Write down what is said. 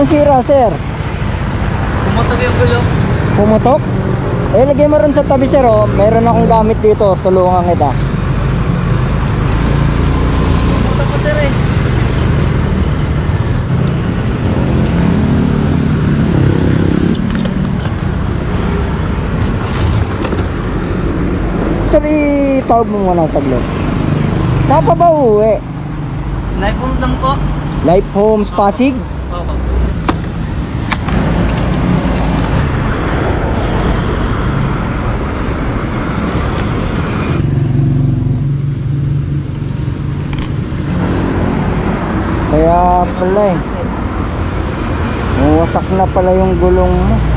nasira, sir? Pumutok yung gulong. Pumutok? Eh, lagay mo rin sa tabi, sir, oh. Meron akong gamit dito. Tulungan kita. Pumutok ko sir eh. Sir, itawag mo muna saglit. Saan pa ba uuwi? Naipulot lang po. Life Homes Pasig? Opo. Kaya pala eh. Wasak na pala yung gulong mo.